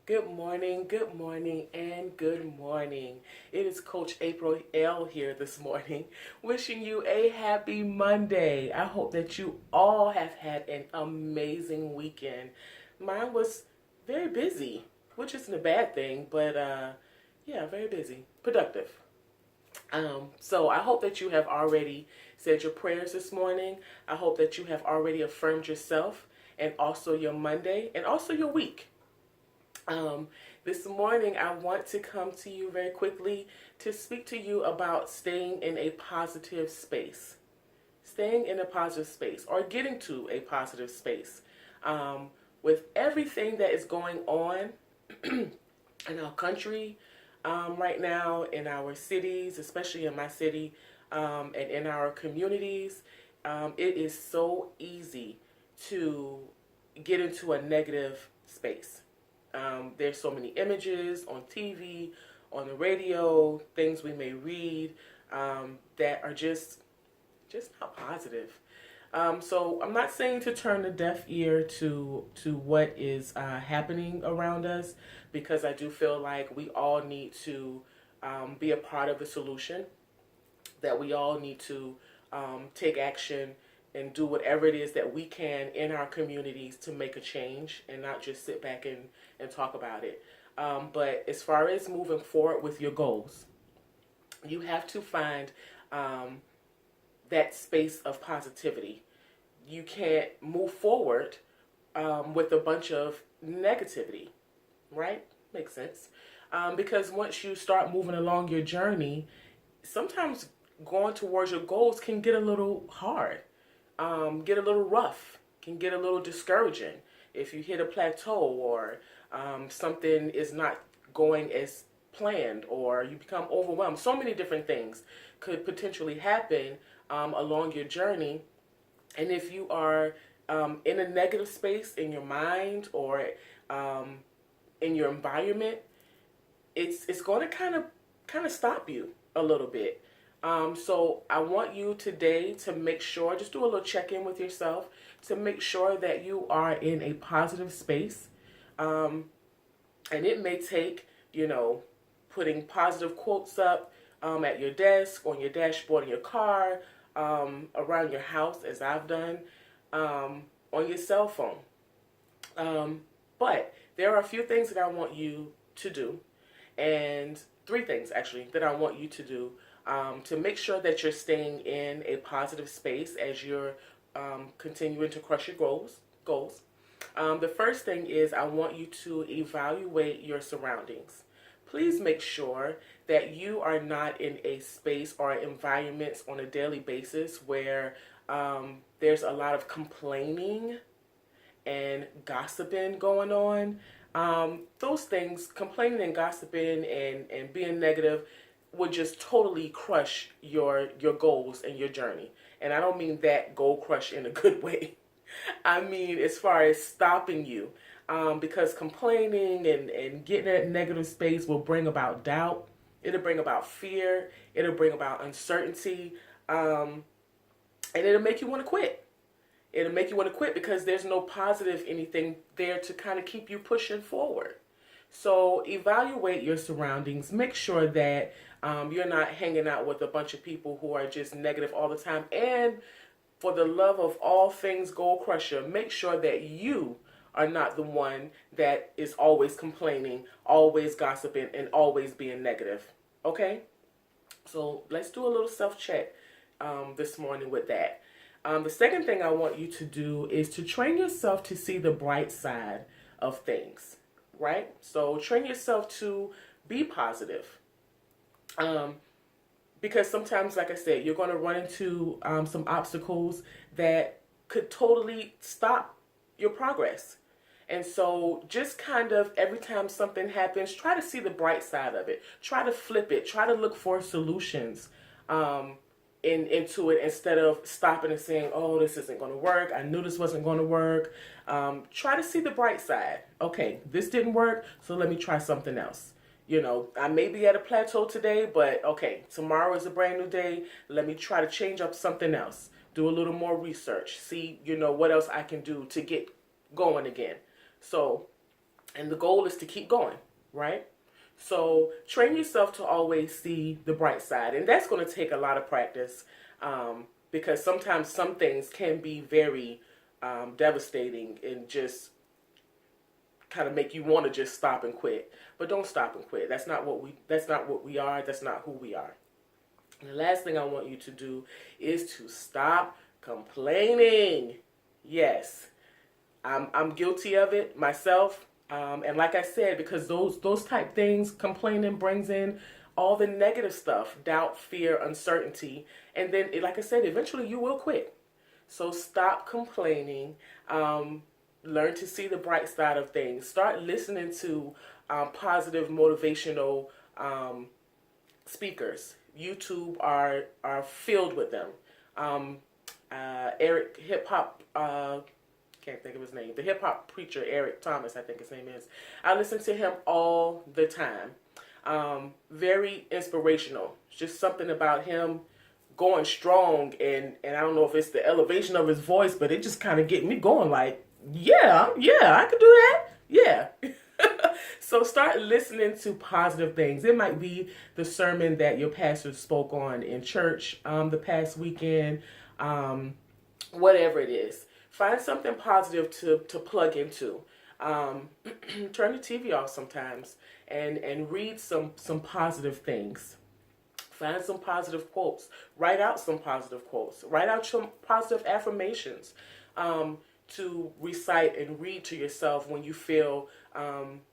good morning, and good morning. It is Coach April L here this morning, wishing you a happy Monday. I hope that you all have had an amazing weekend. Mine was very busy, which isn't a bad thing, but yeah, very busy, productive. So I hope that you have already said your prayers this morning. I hope that you have already affirmed yourself and also your Monday and also your week. Um, this morning, I want to come to you very quickly to speak to you about staying in a positive space. Staying in a positive space or getting to a positive space. Um, with everything that is going on in our country right now, in our cities, especially in my city, and in our communities, it is so easy to get into a negative space. There's so many images on TV, on the radio, things we may read that are just not positive. So I'm not saying to turn a deaf ear to what is happening around us, because I do feel like we all need to be a part of the solution. That we all need to take action and do whatever it is that we can in our communities to make a change and not just sit back and talk about it. But as far as moving forward with your goals, you have to find um, that space of positivity. You can't move forward with a bunch of negativity, right? Makes sense. Because once you start moving along your journey, sometimes going towards your goals can get a little hard, get a little rough, can get a little discouraging if you hit a plateau or something is not going as planned or you become overwhelmed. So many different things could potentially happen along your journey. And if you are in a negative space in your mind or um, in your environment, it's going to kind of stop you a little bit. So I want you today to make sure, just do a little check in with yourself to make sure that you are in a positive space. Um, and it may take, you know, putting positive quotes up at your desk, on your dashboard in your car, around your house, as I've done, on your cell phone. Um, but there are a few things that I want you to do, and three things actually that I want you to do to make sure that you're staying in a positive space as you're continuing to crush your Goals. The first thing is I want you to evaluate your surroundings. Please make sure that you are not in a space or environments on a daily basis where there's a lot of complaining and gossiping going on. Those things, complaining and gossiping and being negative, would just totally crush your goals and your journey. And I don't mean that goal crush in a good way. I mean as far as stopping you. Because complaining and getting in that negative space will bring about doubt. It'll bring about fear. It'll bring about uncertainty. And it'll make you want to quit. It'll make you want to quit because there's no positive anything there to kind of keep you pushing forward. So evaluate your surroundings. Make sure that you're not hanging out with a bunch of people who are just negative all the time. And for the love of all things Gold Crusher, make sure that you are not the one that is always complaining, always gossiping, and always being negative. Okay? So let's do a little self check this morning with that. The second thing I want you to do is to train yourself to see the bright side of things, right? So train yourself to be positive. Um, because sometimes, like I said, you're going to run into some obstacles that could totally stop your progress. And so, just kind of every time something happens, try to see the bright side of it. Try to flip it. Try to look for solutions into it instead of stopping and saying, "Oh, this isn't going to work. I knew this wasn't going to work." Try to see the bright side. Okay, this didn't work, so let me try something else. You know, I may be at a plateau today, but okay, tomorrow is a brand new day. Let me try to change up something else. Do a little more research. See, what else I can do to get going again. So And the goal is to keep going, right? So train yourself to always see the bright side. And that's going to take a lot of practice, because sometimes some things can be very devastating and just kind of make you want to just stop and quit. But don't stop and quit. That's not what we are. That's not who we are. And the last thing I want you to do is to stop complaining. Yes, I'm guilty of it myself. And like I said, because those type things, complaining brings in all the negative stuff, doubt, fear, uncertainty. And then, like I said, eventually you will quit. So stop complaining. Learn to see the bright side of things. Start listening to positive, motivational speakers. YouTube are filled with them. Eric hip hop. Can't think of his name. The hip hop preacher Eric Thomas, I think his name is. I listen to him all the time. Very inspirational. Just something about him going strong, and I don't know if it's the elevation of his voice, but it just kind of get me going. Like, yeah, I could do that. Yeah. So start listening to positive things. It might be the sermon that your pastor spoke on in church the past weekend. Whatever it is, find something positive to plug into. Turn the TV off sometimes and read some positive things. Find some positive quotes. Write out some positive quotes. Write out some positive affirmations to recite and read to yourself when you feel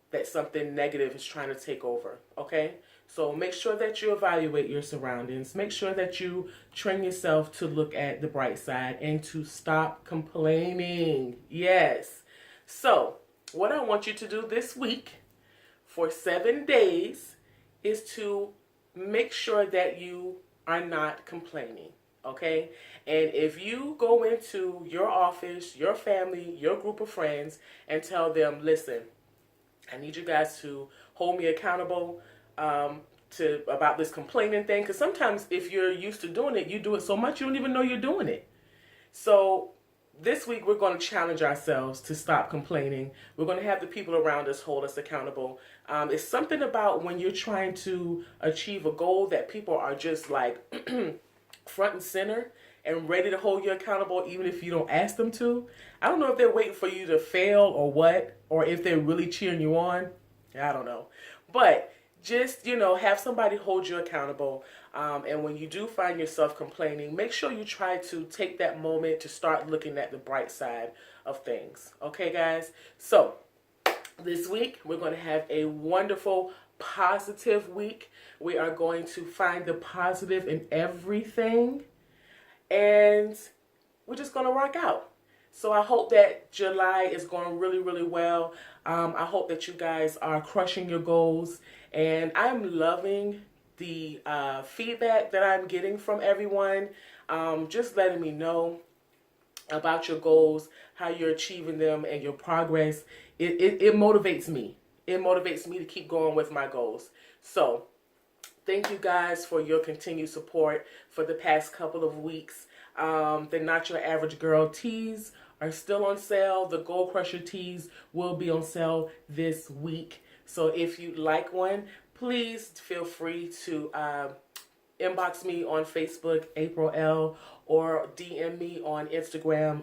that something negative is trying to take over. Okay? So make sure that you evaluate your surroundings. Make sure that you train yourself to look at the bright side and to stop complaining. Yes. So what I want you to do this week for 7 days is to make sure that you are not complaining. Okay? And if you go into your office, your family, your group of friends, and tell them, listen, I need you guys to hold me accountable to about this complaining thing. Because sometimes if you're used to doing it, you do it so much you don't even know you're doing it. So this week we're going to challenge ourselves to stop complaining. We're going to have the people around us hold us accountable. It's something about when you're trying to achieve a goal that people are just like front and center and ready to hold you accountable even if you don't ask them to. I don't know if they're waiting for you to fail or what, or if they're really cheering you on. I don't know. But just, have somebody hold you accountable. And when you do find yourself complaining, make sure you try to take that moment to start looking at the bright side of things. Okay, guys? So this week, we're going to have a wonderful, positive week. We are going to find the positive in everything. And we're just going to rock out. So I hope that July is going really, really well. I hope that you guys are crushing your goals. And I'm loving the feedback that I'm getting from everyone. Just letting me know about your goals, how you're achieving them, and your progress. It motivates me. It motivates me to keep going with my goals. So thank you guys for your continued support for the past couple of weeks. The Not Your Average Girl tees are still on sale. The Goal Crusher tees will be on sale this week. So if you'd like one, please feel free to inbox me on Facebook, April L, or DM me on Instagram,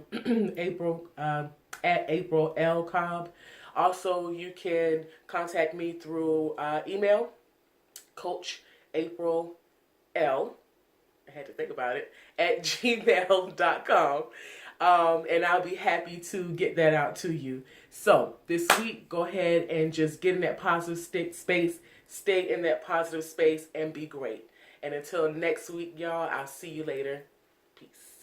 April at April L Cobb. Also, you can contact me through email, Coach April L. I had to think about it, at gmail.com. And I'll be happy to get that out to you. So this week, go ahead and just get in that positive space, stay in that positive space, and be great. And until next week, y'all, I'll see you later. Peace.